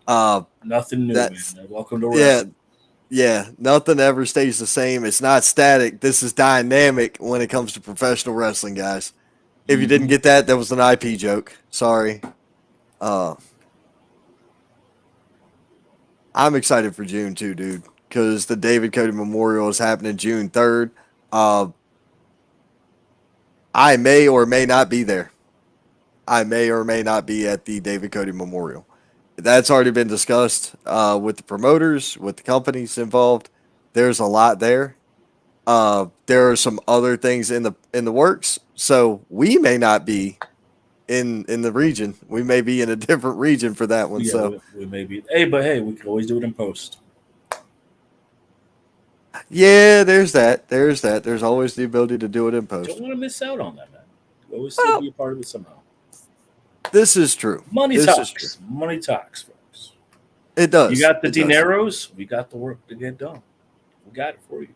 nothing new, man. Welcome to wrestling. Yeah, nothing ever stays the same. It's not static. This is dynamic when it comes to professional wrestling, guys. If you didn't get that, that was an IP joke. Sorry. I'm excited for June too, dude, because the David Cody Memorial is happening June 3rd. I may or may not be there. I may or may not be at the David Cody Memorial. That's already been discussed with the promoters, with the companies involved. There's a lot there. There are some other things in the works, so we may not be in the region. We may be in a different region for that one. Yeah, so we may be. Hey, we can always do it in post. Yeah, there's that. There's always the ability to do it in post. Don't want to miss out on that, man. You always still be a part of it somehow. This is true. Money talks. Money talks, folks. It does. You got the dineros. We got the work to get done. We got it for you.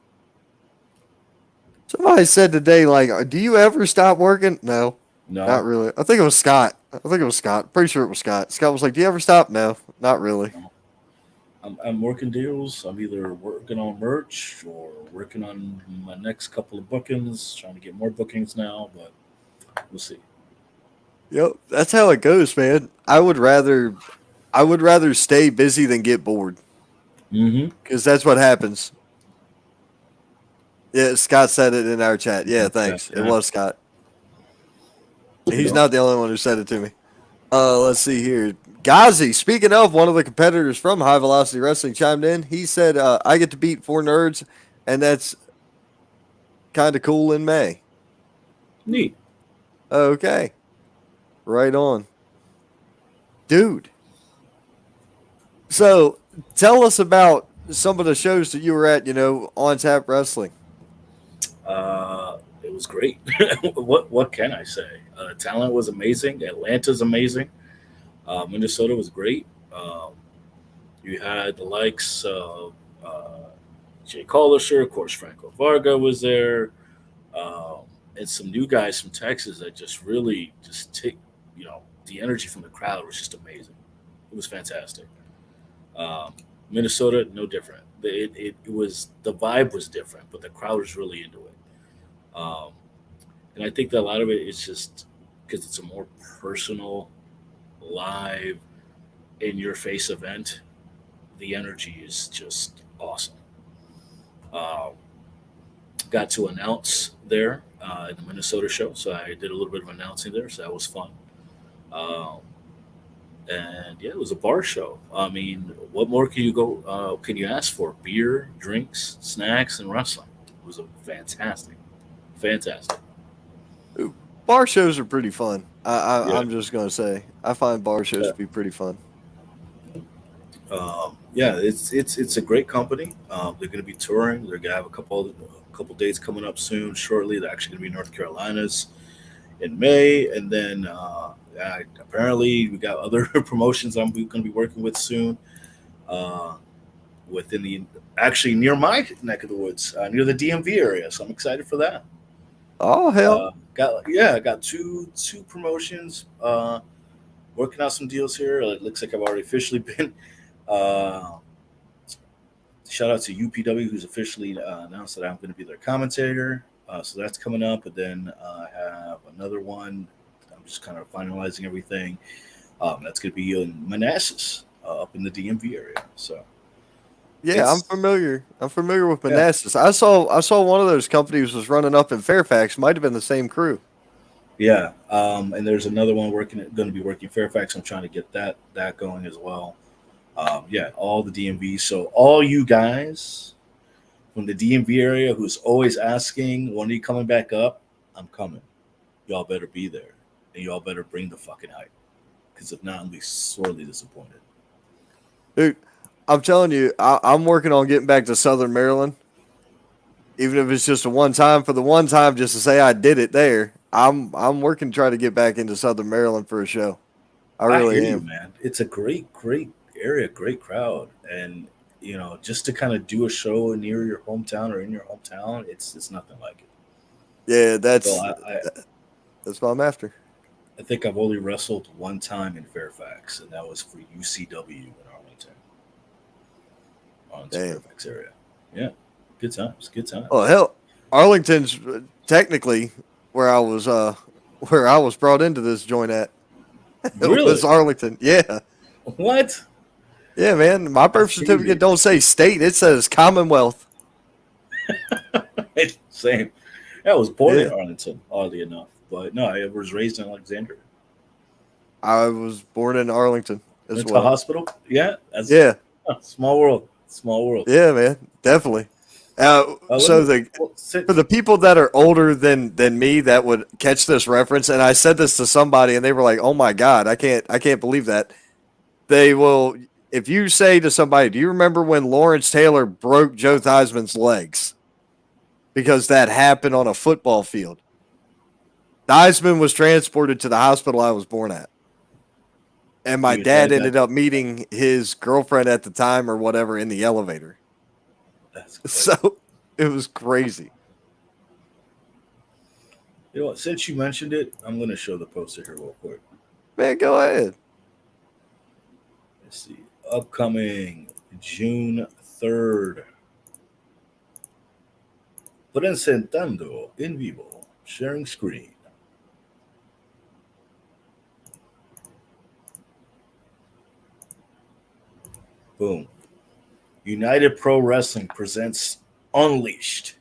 Somebody said today, like, do you ever stop working? No, not really. I think it was Scott. Pretty sure it was Scott. Scott was like, do you ever stop? No, not really. No. I'm working deals. I'm either working on merch or working on my next couple of bookings, trying to get more bookings now, but we'll see. Yep, that's how it goes, man. I would rather stay busy than get bored. Because that's what happens. Yeah, Scott said it in our chat. Yeah, thanks. It was Scott. He's not the only one who said it to me. Let's see here. Ghazi, speaking of, one of the competitors from High Velocity Wrestling chimed in. He said, I get to beat 4 nerds, and that's kind of cool in May. Neat. Okay. Right on. Dude. So, tell us about some of the shows that you were at, on Tap Wrestling. It was great. What can I say? Talent was amazing. Atlanta's amazing. Minnesota was great. You had the likes of Jay Collisher, of course, Franco Varga was there, and some new guys from Texas that just really just take, the energy from the crowd was just amazing. It was fantastic. Minnesota, no different. It was, the vibe was different, but the crowd was really into it. And I think that a lot of it is just because it's a more personal, live, in your face event. The energy is just awesome. got to announce there in the Minnesota show, so I did a little bit of announcing there, so that was fun. Um, and yeah, it was a bar show. I mean, what more can you go? Can you ask for? Beer, drinks, snacks, and wrestling. It was a fantastic, fantastic. Ooh, bar shows are pretty fun. Yeah, I'm just gonna say, I find bar shows yeah. to be pretty fun. Yeah. It's a great company. They're going to be touring. They're going to have a couple dates coming up soon. Shortly, they're actually going to be in North Carolina's in May, and then apparently we got other promotions I'm going to be working with soon. Uh, Within the actually near my neck of the woods, near the DMV area. So I'm excited for that. Oh hell, Got two promotions. Working out some deals here. It looks like I've already officially been. Uh, Shout out to UPW, who's officially announced that I'm going to be their commentator. So that's coming up, and then I have another one. I'm just kind of finalizing everything. That's going to be in Manassas, up in the DMV area. So yeah, I'm it's familiar. I'm familiar with yeah, Manassas. I saw one of those companies was running up in Fairfax. Might have been the same crew. yeah. And there's another one going to be working Fairfax. I'm trying to get that going as well. Yeah, all the DMV. So all you guys from the DMV area who's always asking, when are you coming back up? I'm coming. Y'all better be there. And y'all better bring the fucking hype. Because if not, I'll be sorely disappointed. Dude, I'm telling you, I'm working on getting back to Southern Maryland, even if it's just a one time. For the one time, just to say I did it there. I'm working to try to get back into Southern Maryland for a show. I I hear really you, am. man. It's a great area, great crowd. And, just to kind of do a show near your hometown or in your hometown, it's nothing like it. Yeah, So that's what I'm after. I think I've only wrestled one time in Fairfax, and that was for UCW in Arlington, Arlington, Damn. Fairfax area. Yeah, good times, good Oh times. hell, Arlington's technically where I was uh where I was brought into this joint at. It was Really? Arlington. Yeah. What? Yeah, man. My birth That's certificate crazy. don't say state, it says Commonwealth. Same. I was born in Yeah. Arlington, oddly enough, but no, I was raised in Alexandria. I was born in Arlington as Went to a well. hospital. Yeah, that's Yeah. small world. Small world. Yeah, man. Definitely. Let So me the well, for sit. the people that are older than me that would catch this reference, and I said this to somebody and they were like, "Oh my god, I can't believe that." They will if you say to somebody, "Do you remember when Lawrence Taylor broke Joe Theismann's legs?" Because that happened on a football field. Theismann was transported to the hospital I was born at. And my Your dad dad got ended up meeting his girlfriend at the time or whatever in the elevator. that's crazy. So it was crazy. You know what? Since you mentioned it, I'm going to show the poster here real quick. Man, go ahead. Let's see. Upcoming June 3rd. Presentando en vivo. Sharing screen. Boom. United Pro Wrestling presents Unleashed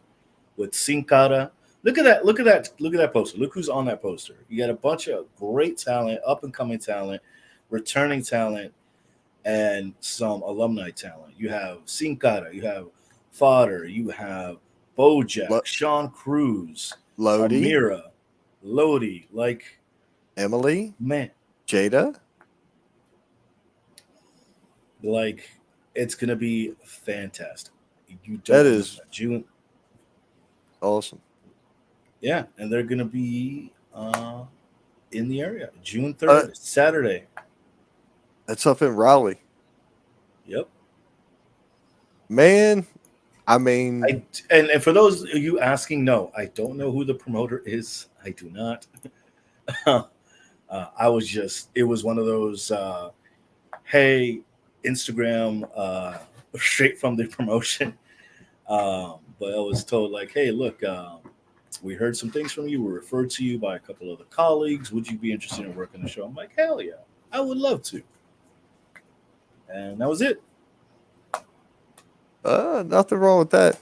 with Sin Cara. Look at that! Look at that! Look at that poster! Look who's on that poster. You got a bunch of great talent, up and coming talent, returning talent, and some alumni talent. You have Sin Cara, you have Fodder, you have Bojack, Lo- Sean Cruz, Lodi, Amira, Lodi. Like, Emily, man, Jada. like it's gonna be fantastic. You That don't know is that. June, awesome. yeah, and they're gonna be in the area. June Uh, 3rd, Saturday. that's up in Raleigh. Yep. Man, I mean, And for those of you asking, no, I don't know who the promoter is. I do not. I was just, it was one of those, hey, Instagram, straight from the promotion. But I was told, like, hey, look, we heard some things from you. We referred to you by a couple other colleagues. Would you be interested in working the show? I'm like, hell yeah, I would love to. And that was it. nothing wrong with that.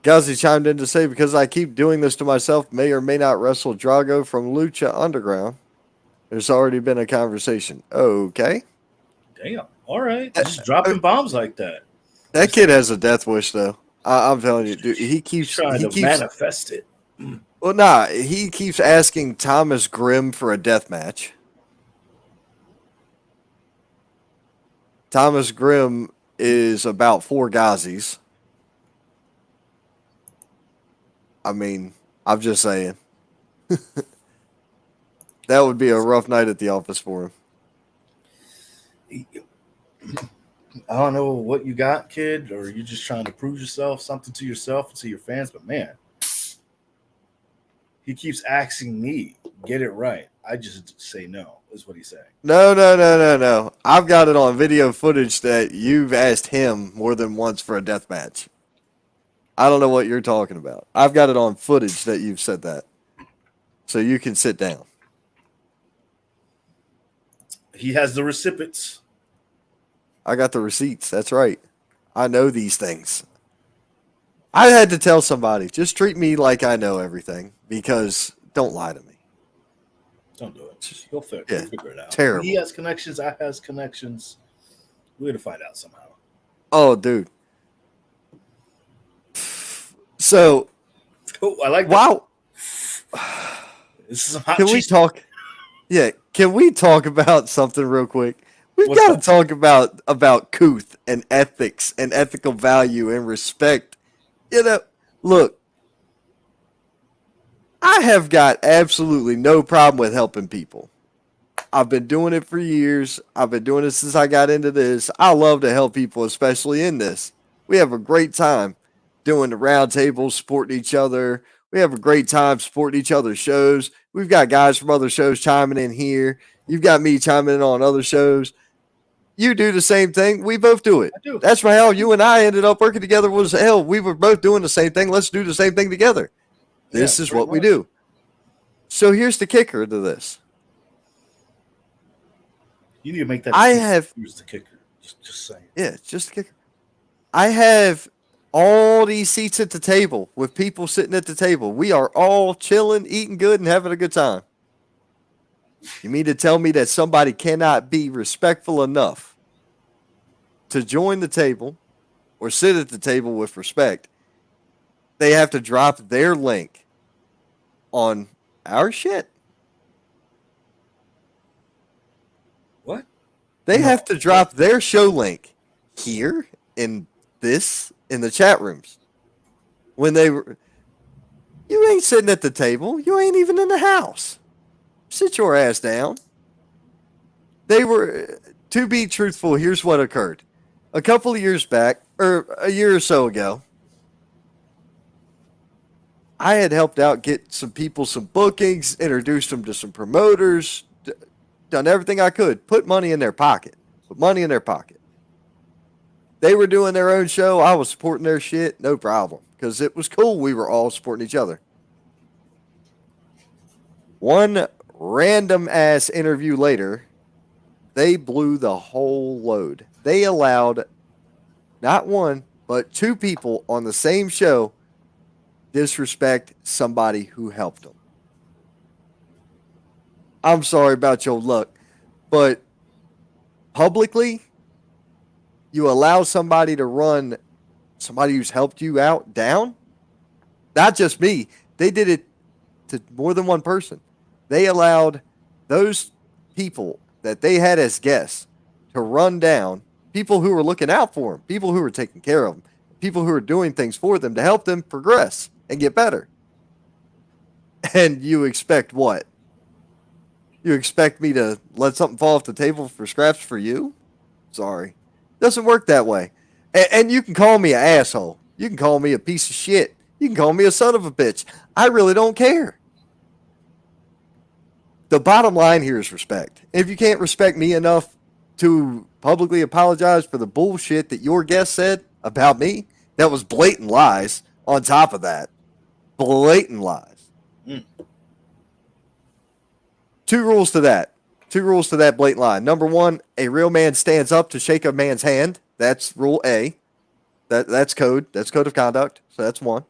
Guzzy chimed in to say, because I keep doing this to myself, may or may not wrestle Drago from Lucha Underground. There's already been a conversation. Okay. Damn. All right. Just dropping bombs like that. That kid has a death wish, though. I'm telling you, dude. He keeps Trying to manifest it. Well, nah. He keeps asking Thomas Grimm for a death match. Thomas Grimm is about 4 Gazis. I mean, I'm just saying. That would be a rough night at the office for him. I don't know what you got, kid, or you're just trying to prove yourself, something to yourself and to your fans, but man, he keeps asking me, get it right. I just say no, is what he's saying. No. I've got it on video footage that you've asked him more than once for a death match. I don't know what you're talking about. I've got it on footage that you've said that. So you can sit down. He has the recipients. I got the receipts. That's right. I know these things. I had to tell somebody, just treat me like I know everything, because don't lie to me. Don't do it. He'll figure it out. Terrible. He has connections. I has connections. We're going to find out somehow. Oh, dude. So, I like that. wow. This is some hot Can we cheese. talk? Yeah, can we talk about something real quick? We've What's got to up? talk about Kuth and ethics and ethical value and respect. You know, look, I have got absolutely no problem with helping people. I've been doing it for years. I've been doing it since I got into this. I love to help people, especially in this. We have a great time doing the round tables, supporting each other. We have a great time supporting each other's shows. We've got guys from other shows chiming in here. You've got me chiming in on other shows. You do the same thing. We both do it. I do. That's why how you and I ended up working together was, hell, we were both doing the same thing. Let's do the same thing together. This is what we do. So here's the kicker to this. You need to make that. Use the kicker. Just saying. Yeah, just the kicker. I have all these seats at the table with people sitting at the table. We are all chilling, eating good, and having a good time. You mean to tell me that somebody cannot be respectful enough to join the table or sit at the table with respect? They have to drop their link on our shit. What? They have to drop their show link here in the chat rooms. When you ain't sitting at the table. You ain't even in the house. Sit your ass down. To be truthful, here's what occurred. A couple of years back, or a year or so ago, I had helped out get some people some bookings, introduced them to some promoters, done everything I could, put money in their pocket. They were doing their own show. I was supporting their shit, no problem, because it was cool. We were all supporting each other. One random ass interview later, they blew the whole load. They allowed not one, but 2 people on the same show disrespect somebody who helped them. I'm sorry about your luck, but publicly, you allow somebody to run somebody who's helped you out down? Not just me. They did it to more than one person. They allowed those people that they had as guests to run down people who were looking out for them, people who were taking care of them, people who were doing things for them to help them progress and get better. And you expect what? You expect me to let something fall off the table for scraps for you? Sorry. Doesn't work that way. And you can call me an asshole. You can call me a piece of shit. You can call me a son of a bitch. I really don't care. The bottom line here is respect. If you can't respect me enough to publicly apologize for the bullshit that your guest said about me, that was blatant lies on top of that. Blatant lies. 2 rules to that. 2 rules to that blatant lie. Number 1, a real man stands up to shake a man's hand. That's rule A. That's code. That's code of conduct. So that's 1.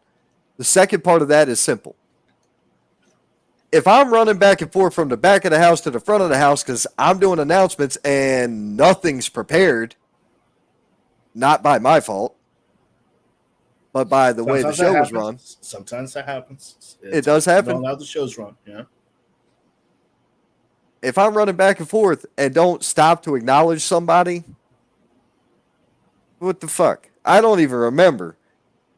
The second part of that is simple. If I'm running back and forth from the back of the house to the front of the house because I'm doing announcements and nothing's prepared, not by my fault, but by the way the Sometimes that show was happens. run. Sometimes that happens. It does happen. Don't know how the shows run. Yeah. If I'm running back and forth and don't stop to acknowledge somebody, what the fuck? I don't even remember.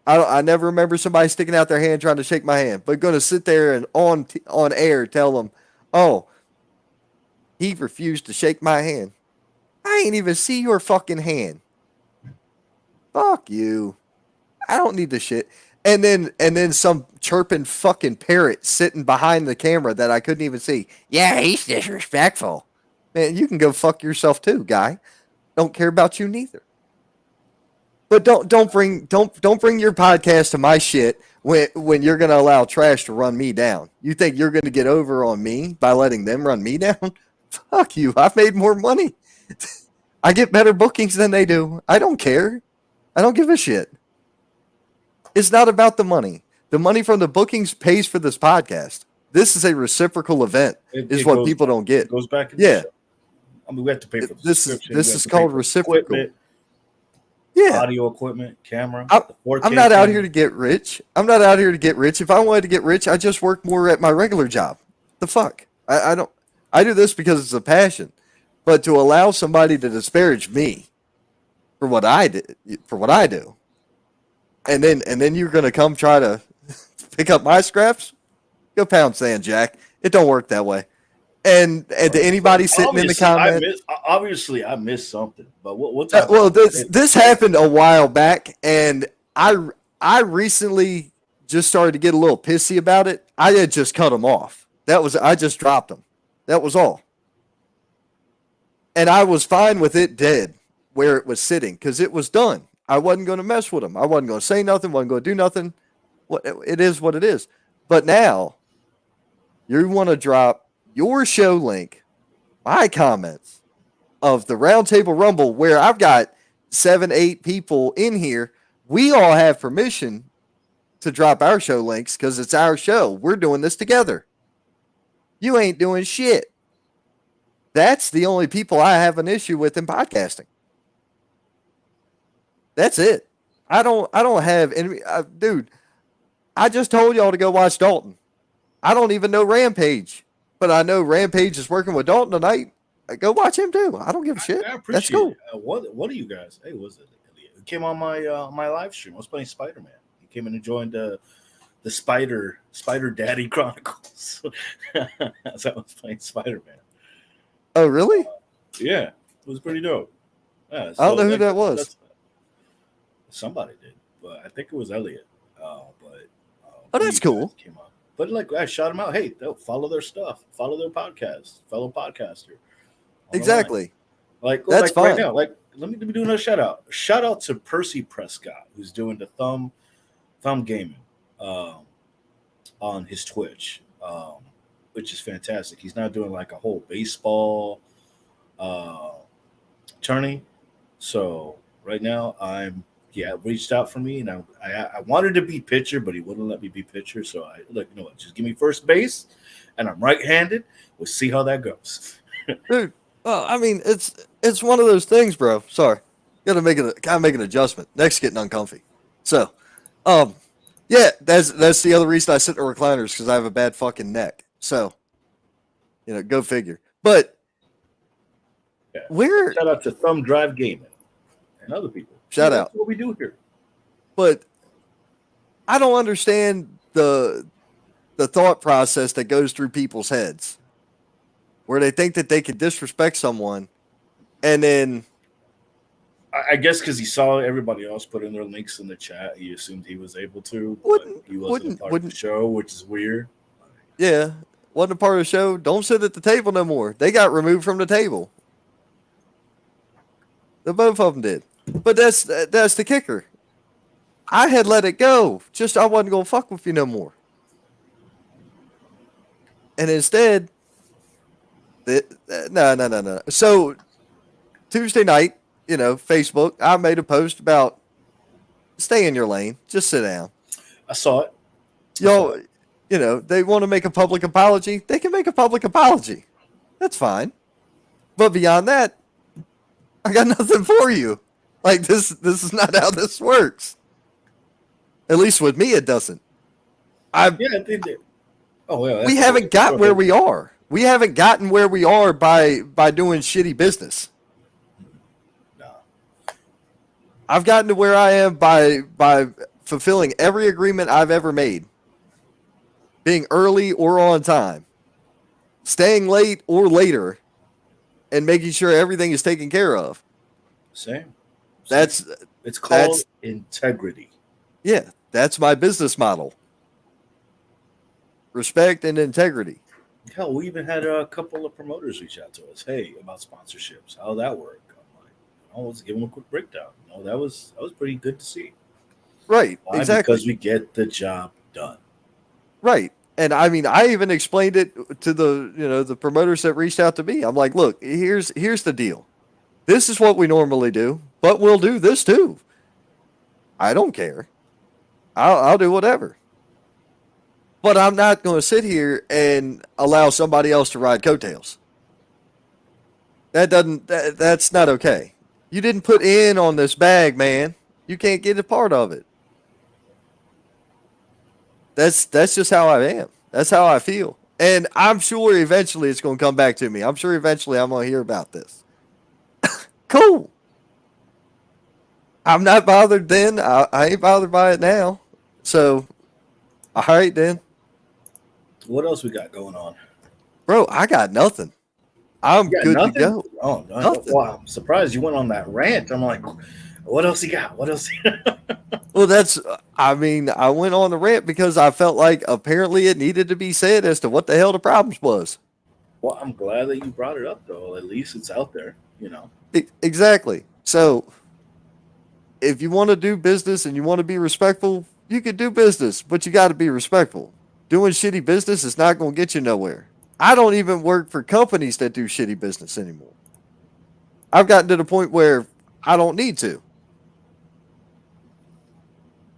I never remember somebody sticking out their hand trying to shake my hand, but going to sit there and on air tell them, oh, he refused to shake my hand. I ain't even see your fucking hand. Fuck you. I don't need the shit. And then some chirping fucking parrot sitting behind the camera that I couldn't even see. Yeah, he's disrespectful. Man, you can go fuck yourself too, guy. Don't care about you neither. But don't bring your podcast to my shit when you're gonna allow trash to run me down. You think you're gonna get over on me by letting them run me down? Fuck you. I've made more money. I get better bookings than they do. I don't care. I don't give a shit. It's not about the money. The money from the bookings pays for this podcast. This is a reciprocal event, is what people don't get. It goes back. Yeah. I mean, we have to pay for the this subscription. This is called reciprocal. Equipment, yeah. audio equipment, camera. I'm not out here to get rich. I'm not out here to get rich. If I wanted to get rich, I just work more at my regular job. The fuck? I don't. I do this because it's a passion. But to allow somebody to disparage me for what I do, and then you're gonna come try to pick up my scraps? Go pound sand, Jack. It don't work that way. And to anybody sitting in the comments, I missed something. But what's well, this happened a while back, and I recently just started to get a little pissy about it. I had just cut them off. I just dropped them. That was all. And I was fine with it dead where it was sitting because it was done. I wasn't going to mess with them. I wasn't going to say nothing. Wasn't going to do nothing. It is what it is. But now you want to drop your show link, my comments of the Roundtable Rumble, where I've got 7, 8 people in here. We all have permission to drop our show links because it's our show. We're doing this together. You ain't doing shit. That's the only people I have an issue with in podcasting. That's it. I don't have any. Dude, I just told y'all to go watch Dalton. I don't even know Rampage, but I know Rampage is working with Dalton tonight. Go watch him too. I don't give a shit. I appreciate That's cool. It. What are you guys? Hey, was it? He came on my my live stream. I was playing Spider-Man. He came in and joined the Spider Daddy Chronicles. As I was playing Spider-Man. Oh, really? Yeah, it was pretty dope. Yeah, I don't know who that was. Somebody did, but I think it was Elliot. Oh, that's cool. Came on. But like, I shot him out. Hey, follow their stuff. Follow their podcast. Fellow podcaster. Exactly. Like that's fine. Right now. Like, let me do another shout out. Shout out to Percy Prescott, who's doing the thumb gaming on his Twitch, which is fantastic. He's now doing like a whole baseball tourney. So right now reached out for me, and I wanted to be pitcher, but he wouldn't let me be pitcher. So I like, you know what, just give me first base, and I'm right-handed. We'll see how that goes. Dude, well, I mean, it's one of those things, bro. Sorry, gotta make an adjustment. Neck's getting uncomfy. So, yeah, that's the other reason I sit in recliners, because I have a bad fucking neck. So, you know, go figure. But yeah. We're shout out to Thumb Drive Gaming and other people. Shout out. That's what we do here. But I don't understand the thought process that goes through people's heads, where they think that they could disrespect someone, and then I guess because he saw everybody else put in their links in the chat, he assumed he was able to. But he wasn't part of the show, which is weird. Yeah, wasn't a part of the show. Don't sit at the table no more. They got removed from the table. The both of them did. But that's the kicker. I had let it go. Just I wasn't gonna fuck with you no more. And instead, no. So Tuesday night, you know, Facebook, I made a post about stay in your lane. Just sit down. I saw it. Y'all, they want to make a public apology. They can make a public apology. That's fine. But beyond that, I got nothing for you. Like this is not how this works. At least with me, it doesn't. They did. Oh well, we haven't got where we are. We haven't gotten where we are by doing shitty business. No. I've gotten to where I am by fulfilling every agreement I've ever made. Being early or on time. Staying late or later. And making sure everything is taken care of. Same. It's called integrity. Yeah, that's my business model. Respect and integrity. Hell, we even had a couple of promoters reach out to us. Hey, about sponsorships. How'd that work? I'm like, let's give them a quick breakdown. That was pretty good to see. Right. Why? Exactly. Because we get the job done. Right. And I mean, I even explained it to the promoters that reached out to me. I'm like, look, here's the deal. This is what we normally do, but we'll do this too. I don't care. I'll do whatever. But I'm not going to sit here and allow somebody else to ride coattails. That's not okay. You didn't put in on this bag, man. You can't get a part of it. That's just how I am. That's how I feel. And I'm sure eventually it's going to come back to me. I'm sure eventually I'm going to hear about this. Cool. I'm not bothered then. I ain't bothered by it now. So, all right then. What else we got going on? Bro, I got nothing. I'm good to go. Oh, no. Nothing. Wow, I'm surprised you went on that rant. I'm like, what else you got? What else? Well, I went on the rant because I felt like apparently it needed to be said as to what the hell the problems was. Well, I'm glad that you brought it up, though. At least it's out there, Exactly. So, if you want to do business and you want to be respectful, you can do business, but you got to be respectful. Doing shitty business is not going to get you nowhere. I don't even work for companies that do shitty business anymore. I've gotten to the point where I don't need to.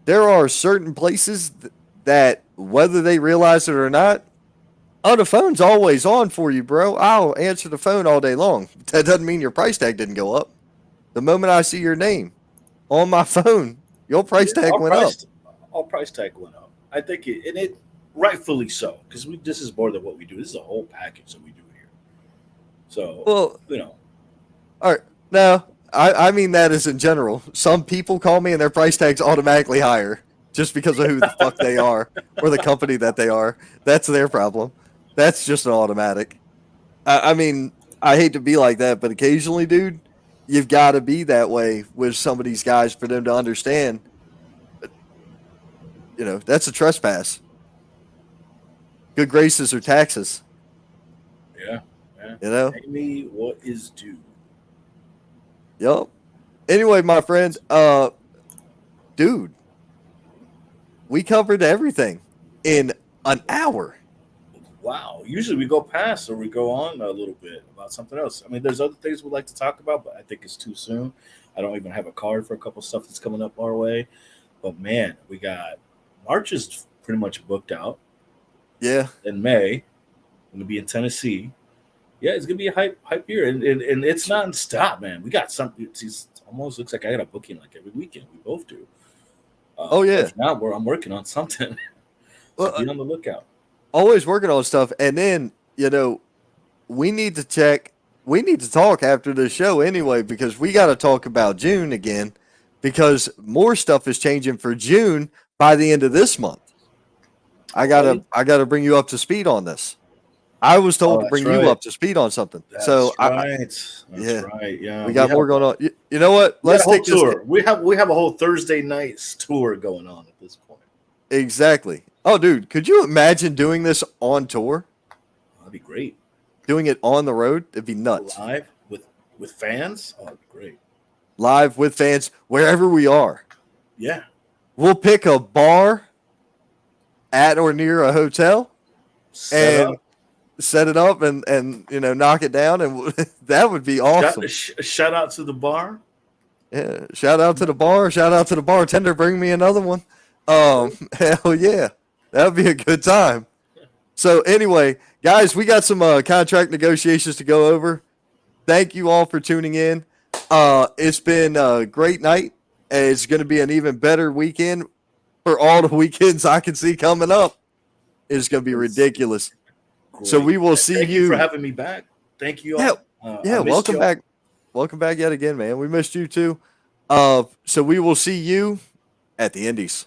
There are certain places that, whether they realize it or not, the phone's always on for you, bro. I'll answer the phone all day long. That doesn't mean your price tag didn't go up. The moment I see your name on my phone, your price tag went up. Our price tag went up. I think it rightfully so, because this is more than what we do. This is a whole package that we do here. So, all right. Now, I mean that as in general. Some people call me and their price tag's automatically higher just because of who the fuck they are or the company that they are. That's their problem. That's just an automatic. I mean, I hate to be like that, but occasionally, dude, you've got to be that way with some of these guys for them to understand. That's a trespass. Good graces or taxes. Yeah. Pay me what is due. Yup. Anyway, my friend, dude, we covered everything in an hour. Wow. Usually we go past or we go on a little bit about something else. I mean, there's other things we'd like to talk about, but I think it's too soon. I don't even have a card for a couple stuff that's coming up our way. But man, we got March is pretty much booked out. Yeah. In May, I'm gonna be in Tennessee. Yeah, it's gonna be a hype year, and it's not stop, man. We got something. It almost looks like I got a booking like every weekend. We both do. Oh yeah. Now I'm working on something. So be on the lookout. Always working on stuff, and then we need to check. We need to talk after the show anyway, because we got to talk about June again, because more stuff is changing for June by the end of this month. I gotta bring you up to speed on this. I was told to bring you up to speed on something. That's so right. That's right. Yeah, we got more going on. You know what? Let's take this tour. We have a whole Thursday nights tour going on at this point. Exactly. Oh, dude, could you imagine doing this on tour? That'd be great. Doing it on the road, it'd be nuts. Live with fans. Oh, great. Live with fans wherever we are. Yeah. We'll pick a bar at or near a hotel and set it up and knock it down, and that would be awesome. Shout out to the bar. Yeah, shout out to the bar. Shout out to the bartender. Bring me another one. Hell yeah. That would be a good time. So anyway, guys, we got some contract negotiations to go over. Thank you all for tuning in. It's been a great night. It's going to be an even better weekend for all the weekends I can see coming up. It's going to be ridiculous. Great. So we will see Thank you for having me back. Thank you all. Yeah, welcome back. Welcome back yet again, man. We missed you too. So we will see you at the Indies.